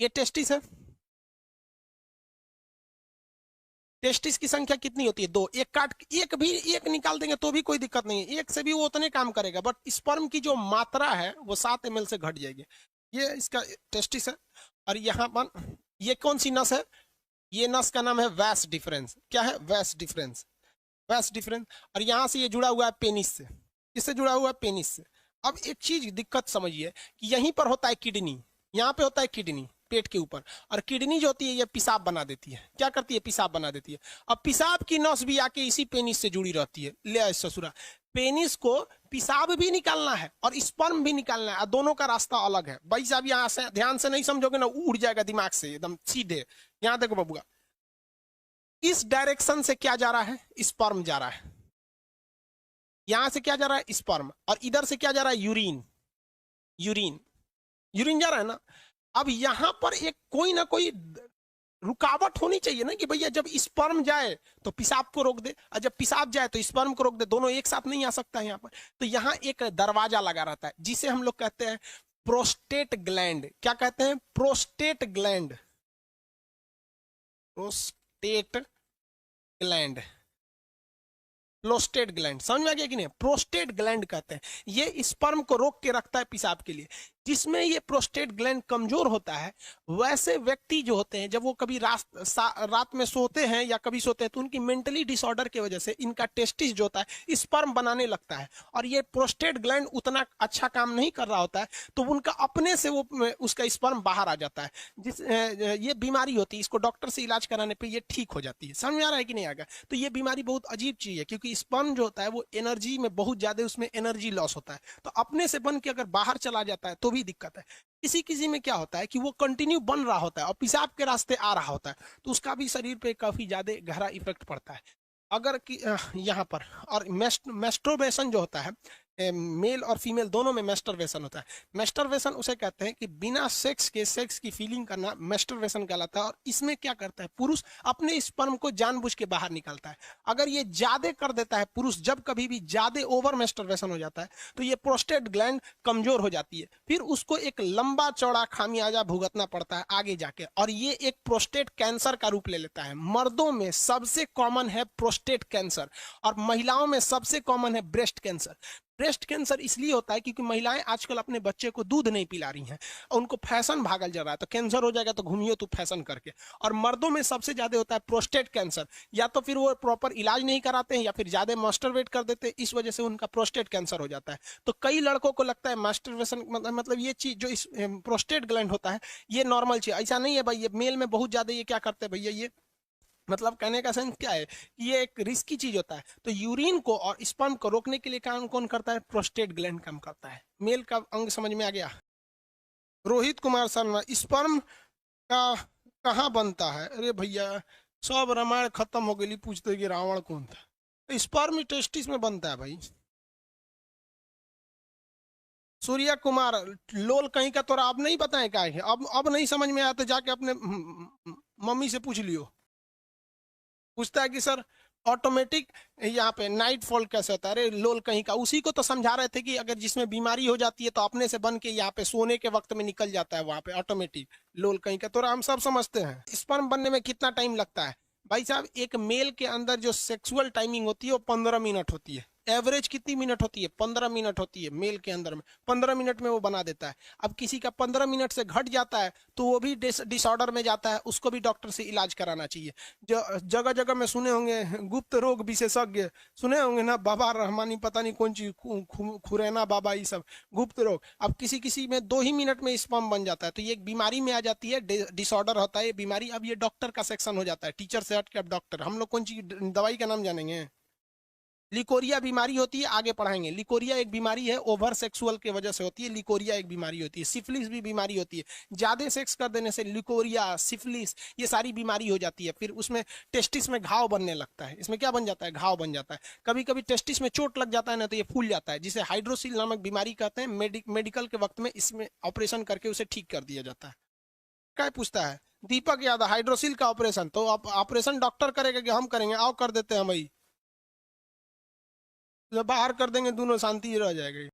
ये टेस्टिस है। टेस्टिस की संख्या कितनी होती है? दो। एक काट, एक निकाल देंगे तो भी कोई दिक्कत नहीं है, एक से भी वो उतने काम करेगा, बट स्पर्म की जो मात्रा है वो 7 ml से घट जाएगी। ये इसका टेस्टिस है। और यहाँ पर ये कौन सी नस है? ये नस का नाम है वैस डिफरेंस। क्या है? वैस डिफरेंस। वैस डिफरेंस। और यहाँ से ये जुड़ा हुआ है पेनिस से। किससे जुड़ा हुआ है? पेनिस से। अब एक चीज दिक्कत समझिए कि यहीं पर होता है किडनी, यहाँ पे होता है किडनी पेट के ऊपर। और किडनी जो होती है ये पेशाब बना देती है। क्या करती है? पेशाब बना देती है। अब पेशाब की नस भी आके इसी पेनिस से जुड़ी रहती है। ले ससुरा, पेनिस को पेशाब भी निकालना है और स्पर्म भी निकालना है, और दोनों का रास्ता अलग है। भाई साहब यहाँ से ध्यान से नहीं समझोगे ना, उड़ जाएगा दिमाग से एकदम सीधे। यहाँ देखो बबुआ, इस डायरेक्शन से क्या जा रहा है? स्पर्म जा रहा है। यहां से क्या जा रहा है? स्पर्म। और इधर से क्या जा रहा है? यूरिन। यूरिन। यूरिन जा रहा है ना। अब यहां पर एक कोई ना कोई रुकावट होनी चाहिए ना, कि भैया जब स्पर्म जाए तो पेशाब को रोक दे, और जब पेशाब जाए तो स्पर्म को रोक दे। दोनों एक साथ नहीं आ सकता है यहाँ पर। तो यहाँ एक दरवाजा लगा रहता है जिसे हम लोग कहते हैं प्रोस्टेट ग्लैंड। क्या कहते हैं? Prostate gland. Prostate gland. Prostate gland समझ में आ गया कि नहीं? प्रोस्टेट ग्लैंड कहते हैं, ये स्पर्म को रोक के रखता है पेशाब के लिए। जिसमें ये प्रोस्टेट ग्लैंड कमजोर होता है, वैसे व्यक्ति जो होते हैं, जब वो कभी रात में सोते हैं या कभी सोते हैं, तो उनकी मेंटली डिसऑर्डर की वजह से इनका टेस्टिस जो होता है स्पर्म बनाने लगता है, और ये प्रोस्टेट ग्लैंड उतना अच्छा काम नहीं कर रहा होता है, तो उनका अपने से वो उसका स्पर्म बाहर आ जाता है। ये बीमारी होती है, इसको डॉक्टर से इलाज कराने पर ये ठीक हो जाती है। समझ में आ रहा है कि नहीं आएगा? तो ये बीमारी बहुत अजीब चीज है, क्योंकि स्पर्म जो होता है वो एनर्जी में बहुत ज्यादा, उसमें एनर्जी लॉस होता है। तो अपने से बन के अगर बाहर चला जाता है तो भी दिक्कत है। किसी किसी में क्या होता है कि वो कंटिन्यू बन रहा होता है और पेशाब के रास्ते आ रहा होता है, तो उसका भी शरीर पे काफी ज्यादा गहरा इफेक्ट पड़ता है। अगर कि यहाँ पर, और मेस्ट्रोबेशन जो होता है, मेल और फीमेल दोनों में मेस्टरवेशन होता है। मेस्टरवेशन उसे कहते हैं कि बिना सेक्स के सेक्स की फीलिंग करना मेस्टरवेशन कहलाता है। और इसमें क्या करता है? पुरुष अपने स्पर्म को जानबूझ के बाहर निकालता है। अगर ये ज्यादा कर देता है पुरुष, जब कभी भी ज्यादा ओवर मेस्टरवेशन हो जाता है, तो ये प्रोस्टेट ग्लैंड कमजोर हो जाती है। फिर उसको एक लंबा चौड़ा खामियाजा भुगतना पड़ता है आगे जाके, और ये एक प्रोस्टेट कैंसर का रूप ले लेता है। मर्दों में सबसे कॉमन है प्रोस्टेट कैंसर, और महिलाओं में सबसे कॉमन है ब्रेस्ट कैंसर। ब्रेस्ट कैंसर इसलिए होता है क्योंकि महिलाएं आजकल अपने बच्चे को दूध नहीं पिला रही हैं, उनको फैशन भागल जा रहा है, तो कैंसर हो जाएगा तो घूमियो तू फैशन करके। और मर्दों में सबसे ज्यादा होता है प्रोस्टेट कैंसर, या तो फिर वो प्रॉपर इलाज नहीं कराते हैं, या फिर ज्यादा मास्टरवेट कर देते हैं, इस वजह से उनका प्रोस्टेट कैंसर हो जाता है। तो कई लड़कों को लगता है मास्टरवेशन मतलब ये चीज जो इस प्रोस्टेट ग्लैंड होता है ये नॉर्मल चीज, ऐसा नहीं है भाई। ये मेल में बहुत ज्यादा ये क्या करते हैं भैया, ये मतलब कहने का सेंस क्या है कि ये एक रिस्की चीज होता है। तो यूरिन को और स्पर्म को रोकने के लिए काम कौन करता है? प्रोस्टेट ग्लैंड काम करता है। मेल का अंग समझ में आ गया? रोहित कुमार शर्मा, स्पर्म का कहाँ बनता है? अरे भैया सब रामायण खत्म हो गई, पूछते कि रावण कौन था। स्पर्म टेस्टिस में बनता है भाई। सूर्या कुमार, लोल कहीं का तोरा अब नहीं बताए क्या है? अब नहीं समझ में आया तो जाके अपने मम्मी से पूछ लियो। पूछता है कि सर ऑटोमेटिक यहाँ पे नाइट फॉल कैसे होता है? अरे लोल कहीं का, उसी को तो समझा रहे थे कि अगर जिसमें बीमारी हो जाती है तो अपने से बन के यहाँ पे सोने के वक्त में निकल जाता है वहां पे ऑटोमेटिक। लोल कहीं का, तो हम सब समझते हैं। स्पर्म बनने में कितना टाइम लगता है? भाई साहब एक मेल के अंदर जो सेक्सुअल टाइमिंग होती है वो 15 मिनट होती है। एवरेज कितनी मिनट होती है? 15 मिनट होती है मेल के अंदर में। 15 मिनट में वो बना देता है। अब किसी का 15 मिनट से घट जाता है तो वो भी डिसऑर्डर में जाता है, उसको भी डॉक्टर से इलाज कराना चाहिए। जो जगह जगह में सुने होंगे गुप्त रोग विशेषज्ञ, सुने होंगे ना, बाबा रहमानी पता नहीं कौन चीज खुरैना बाबा, ये सब गुप्त रोग। अब किसी किसी में 2 ही मिनट में स्पर्म बन जाता है, तो ये एक बीमारी में आ जाती है, डिसऑर्डर होता है ये बीमारी। अब ये डॉक्टर का सेक्शन हो जाता है, टीचर से हट के अब डॉक्टर। हम लोग कौन चीज दवाई का नाम जानेंगे? लिकोरिया बीमारी होती है, आगे पढ़ाएंगे। लिकोरिया एक बीमारी है, ओवर सेक्सुअल की वजह से होती है। लिकोरिया एक बीमारी होती है। सिफिलिस भी बीमारी होती है, ज्यादा सेक्स कर देने से लिकोरिया, सिफिलिस, ये सारी बीमारी हो जाती है। फिर उसमें टेस्टिस में घाव बनने लगता है। इसमें क्या बन जाता है? घाव बन जाता है। कभी कभी टेस्टिस में चोट लग जाता है ना, तो ये फूल जाता है, जिसे हाइड्रोसिल नामक बीमारी कहते हैं। मेडिकल के वक्त में इसमें ऑपरेशन करके उसे ठीक कर दिया जाता है। क्या पूछता है दीपक यादव? हाइड्रोसिल का ऑपरेशन तो ऑपरेशन डॉक्टर करेगा कि हम करेंगे? आओ कर देते हैं भाई, जब बाहर कर देंगे दोनों, शांति रह जाएगी।